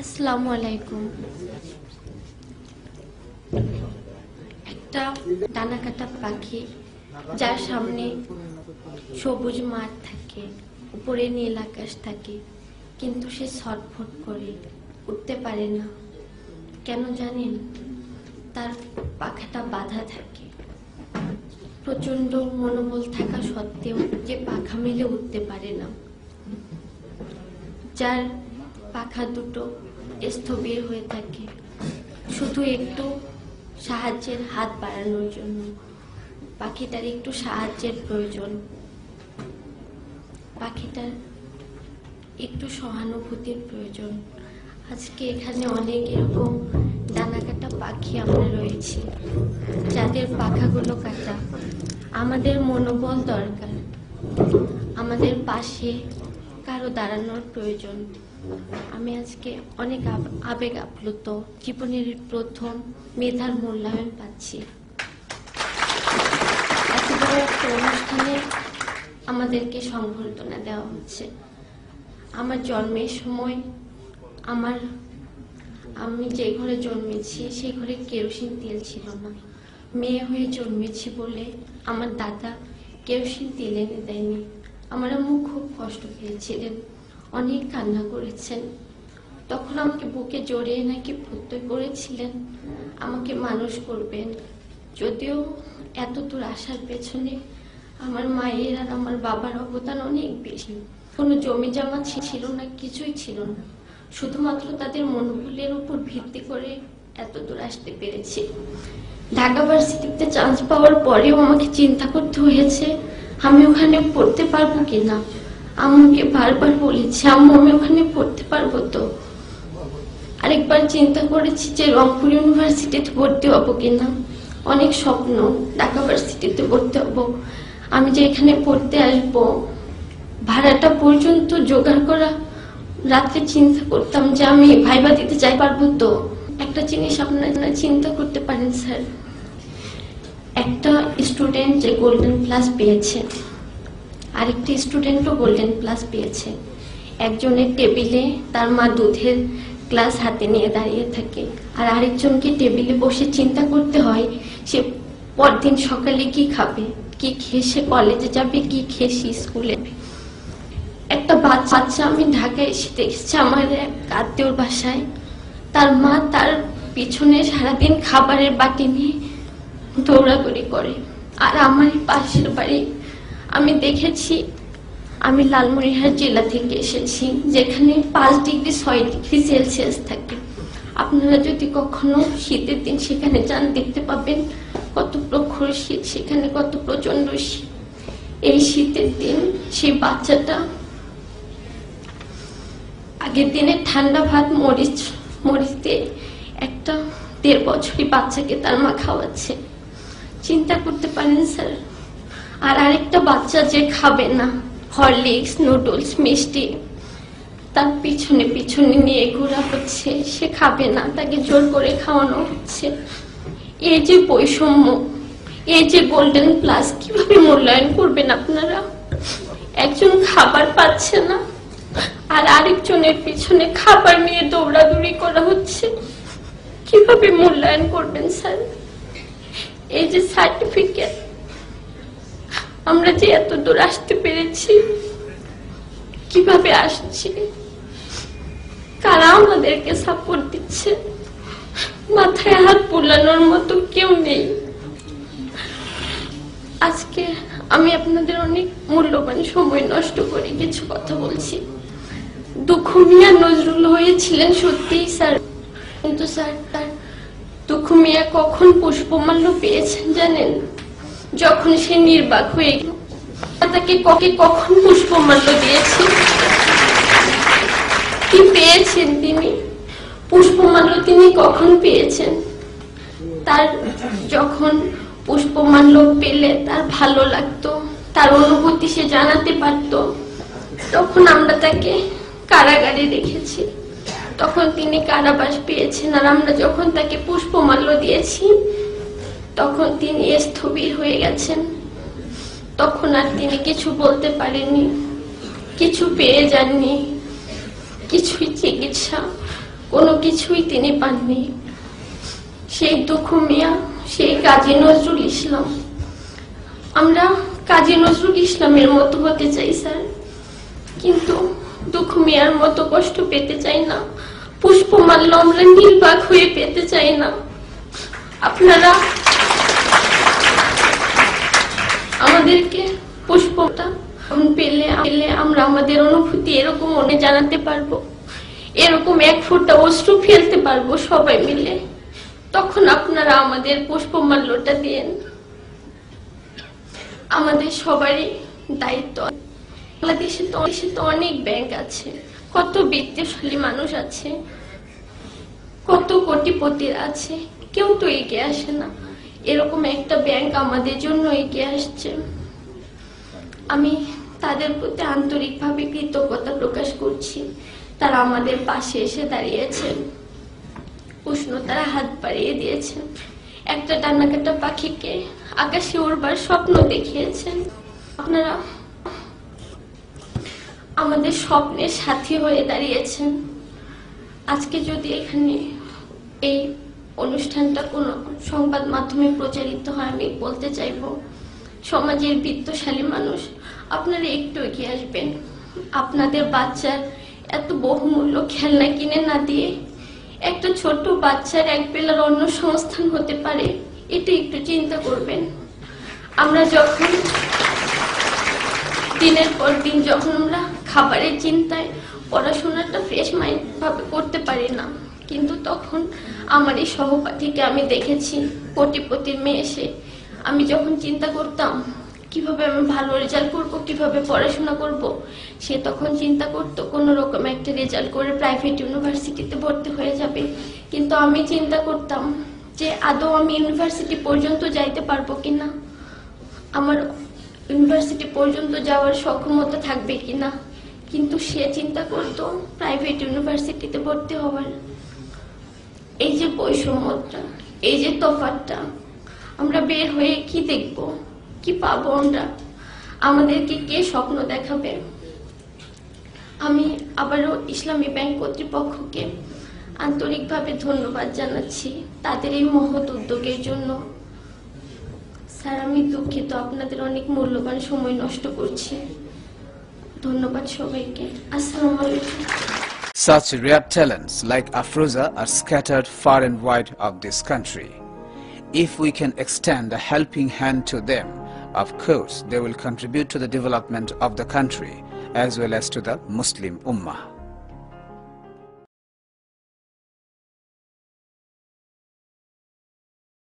আসসালামু আলাইকুম। একটা ডানা কাটা পাখি যার সামনে সবুজ মাঠ থাকে, উপরে নীল আকাশ থাকে, কিন্তু সে ছটফট করে উঠতে পারে না। কেন জানেন? তার পাখাটা বাঁধা থাকে। প্রচন্ড মনোবল থাকা সত্ত্বেও যে পাখা মেলে উঠতে পারে না। যার পাখা দুটো স্থবির হয়ে থাকে শুধু একটু সাহায্যের হাত বাড়ানোর জন্য। পাখিটার একটু সাহায্যের প্রয়োজন, পাখিটার একটু সহানুভূতির প্রয়োজন। আজকে এখানে অনেক এরকম ডানা কাটা পাখি আমরা রয়েছি, যাদের পাখাগুলো কাটা। আমাদের মনোবল দরকার, আমাদের পাশে কারো দাঁড়ানোর প্রয়োজন। আমি আজকে অনেক আবেগ আপ্লুত। জীবনের প্রথম মেধার মূল্যায়ন পাচ্ছি। এত বড় একটা অনুষ্ঠানে আমাদেরকে সংবর্ধনা দেওয়া হচ্ছে। আমার জন্মের সময় আমি যে ঘরে জন্মেছি সেই ঘরে কেরোসিন তেল ছিল না। মেয়ে হয়ে জন্মেছি বলে আমার দাদা কেরোসিন তেল এনে দেয়নি। আমার আম্মু খুব কষ্ট পেয়েছিলেন, অনেক কান্না করেছেন। তখন আমাকে বুকে জড়িয়ে নাকি প্রত্যয় করেছিলেন আমাকে মানুষ করবেন। যদিও এত দূর আসার পেছনে আমার মায়ের আর আমার বাবার অবদান অনেক বেশি। কোনো জমি জমা ছিল না, কিছুই ছিল না। শুধুমাত্র তাদের মনোবলের উপর ভিত্তি করে এত দূর আসতে পেরেছি। ঢাকা ভার্সিটিতে চান্স পাওয়ার পরেও আমাকে চিন্তা করতে হয়েছে আমি ওখানে পড়তে পারবো কিনা। আম্মুকে বারবার বলেছি, আম্মু আমি ওখানে পড়তে পারবো তো। আরেকবার চিন্তা করেছি যে রংপুর ইউনিভার্সিটিতে ভর্তি হবো কিনা। অনেক স্বপ্ন, ঢাকা ভার্সিটিতে ভর্তি হবো। আমি যে এখানে পড়তে আসবো, ভাড়াটা পর্যন্ত জোগাড় করা। রাত্রে চিন্তা করতাম যে আমি ভাইবা দিতে যাই পারবো তো। একটা জিনিস আপনারা চিন্তা করতে পারেন স্যার, একটা স্টুডেন্ট যে গোল্ডেন প্লাস পেয়েছে, আরেকটি স্টুডেন্টও গোল্ডেন প্লাস পেয়েছে। একজনের টেবিলে তার মা দুধের গ্লাস হাতে নিয়ে দাঁড়িয়ে থাকে, আর আরেকজনকে টেবিলে বসে চিন্তা করতে হয় সে পরদিন সকালে কি খাবে, কি খেয়ে সে কলেজে যাবে, কি খেয়ে সে স্কুলে। একটা বাচ্চা আমি ঢাকায় এসে দেখেছি আমার এক আত্মীয়র বাসায়, তার মা তার পিছনে সারাদিন খাবারের বাটি নিয়ে দৌড়াদৌড়ি করে। আর আমার পাশের বাড়ি আমি দেখেছি, আমি লালমনিরহাট জেলা থেকে এসেছি, যেখানে 5 ডিগ্রি 6 ডিগ্রি সেলসিয়াস থাকে। আপনারা যদি কখনো শীতের দিন সেখানে যান, দেখতে পাবেন কত প্রখর শীত, সেখানে কত প্রচন্ড শীত। এই শীতের দিন সেই বাচ্চাটা আগের দিনে ঠান্ডা ভাত মরিচ দিয়ে একটা 1.5 বছরই বাচ্চাকে তার মা খাওয়াচ্ছে। চিন্তা করতে পারেন স্যার। আর আরেকটা বাচ্চা যে খাবে না হরলিক্স, নুডলস, মিষ্টি, তার পিছনে নিয়ে ঘোরা হচ্ছে, সে খাবে না, তাকে জোর করে খাওয়ানো হচ্ছে। এই যে বৈষম্য, এই যে গোল্ডেন প্লাস, কিভাবে মূল্যায়ন করবেন আপনারা? একজন খাবার পাচ্ছে না আর আরেকজনের পিছনে খাবার নিয়ে দৌড়াদৌড়ি করা হচ্ছে, কিভাবে মূল্যায়ন করবেন স্যার? এই যে সার্টিফিকেট, আমরা যে এত দূর আসতে পেরেছি, কিভাবে আসছি, কারা আমাদেরকে সাপোর্ট দিচ্ছে? মাথায় হাত বুলানোর মতো কেউ নেই। আজকে আমি আপনাদের অনেক মূল্যবান সময় নষ্ট করে কিছু কথা বলছি। দুঃখ মিয়া নজরুল হয়েছিলেন সত্যিই স্যার, কিন্তু স্যার তার দুঃখ মিয়া কখন পুষ্পমাল্য পেয়েছেন জানেন? যখন সে নির্বাক হয়ে গেল। তাকে কখন পুষ্পমাল্য দিয়েছি? কি পেয়েছেন তিনি? পুষ্পমাল্য তিনি কখন পেয়েছেন? তার যখন পুষ্পমাল্য পেলে তার ভালো লাগতো, তার অনুভূতি সে জানাতে পারত, তখন আমরা তাকে কারাগারে রেখেছি, তখন তিনি কারাবাস পেয়েছেন। আর আমরা যখন তাকে পুষ্পমাল্য দিয়েছি তখন তিনি স্থবির হয়ে গেছেন। তখন আর তিনি কিছু বলতে পারেননি, কিছু পেয়ে যাননি, কিছুই চিকিৎসা কোনো কিছুই তিনি পাননি। সেই দুঃখ মিয়া, সেই কাজী নজরুল ইসলাম, আমরা কাজী নজরুল ইসলামের মতো হতে চাই স্যার, কিন্তু দুঃখ মিয়ার মতো কষ্ট পেতে চাই না। পুষ্পমাল্য আমরা নির্বাক হয়ে পেতে চাই না। আপনারা আমাদেরকে পুষ্পটা পেলে আমরা আমাদের অনুভূতি এরকম মনে জানাতে পারবো, এরকম এক ফোঁটা অশ্রু ফেলতে পারবো সবাই মিলে। তখন আপনারা আমাদের পুষ্পমাল্যটা দিয়েন। আমাদের সবারই দায়িত্ব। বাংলাদেশে তো অনেক ব্যাংক আছে, কত বিত্তশালী মানুষ আছে, কত কোটিপতির আছে, কেউ তো এগিয়ে আসে না। এরকম একটা ব্যাংক আমাদের জন্য এগিয়ে আসছে। আমি তাদের প্রতি আন্তরিকভাবে কৃতজ্ঞতা প্রকাশ করছি। তারা আমাদের পাশে এসে দাঁড়িয়েছেন, উষ্ণতারা হাত বাড়িয়ে দিয়েছেন, একটা ডানাকাটা পাখিকে আকাশে উড়বার স্বপ্ন দেখিয়েছেন। আপনারা আমাদের স্বপ্নের সাথী হয়ে দাঁড়িয়েছেন। আজকে যদি এখানে এই অনুষ্ঠানটা কোনো সংবাদ মাধ্যমে প্রচারিত হয়, আমি বলতে চাইব, সমাজের বিত্তশালী মানুষ আপনারা একটু এগিয়ে আসবেন। আপনাদের বাচ্চার এত বহুমূল্য খেলনা কিনে না দিয়ে একটা ছোট বাচ্চার এক বেলার অন্ন সংস্থান হতে পারে, এটা একটু চিন্তা করবেন। আমরা যখন দিনের পর দিন যখন আমরা খাবারের চিন্তায় পড়াশোনাটা ফ্রেশ মাইন্ড ভাবে করতে পারি না, কিন্তু তখন আমার এই সহপাঠীকে আমি দেখেছি, কোটিপতির মেয়ে এসে, আমি যখন চিন্তা করতাম কিভাবে আমি ভালো রেজাল্ট করব, কিভাবে পড়াশোনা করব, সে তখন চিন্তা করতো কোনো রকম একটা রেজাল্ট করে প্রাইভেট ইউনিভার্সিটিতে ভর্তি হয়ে যাবে। কিন্তু আমি চিন্তা করতাম যে আদৌ আমি ইউনিভার্সিটি পর্যন্ত যাইতে পারবো কিনা, আমার ইউনিভার্সিটি পর্যন্ত যাওয়ার সক্ষমতা থাকবে কিনা। কিন্তু সে চিন্তা করতো প্রাইভেট ইউনিভার্সিটিতে ভর্তি হওয়ার। এই যে বৈষম্যটা, এই যে তফাৎটা, আমরা বের হয়ে কি দেখব, কি পাবো আমরা, আমাদেরকে কে স্বপ্ন দেখাবে? আমি আবারও ইসলামী ব্যাংক কর্তৃপক্ষকে আন্তরিকভাবে ধন্যবাদ জানাচ্ছি তাদের এই মহৎ উদ্যোগের জন্য। স্যার, আমি দুঃখিত, আপনাদের অনেক মূল্যবান সময় নষ্ট করছি। ধন্যবাদ সবাইকে। আসসালামু আলাইকুম। Such rare talents like Afroza are scattered far and wide of this country. If we can extend a helping hand to them, of course they will contribute to the development of the country as well as to the Muslim Ummah.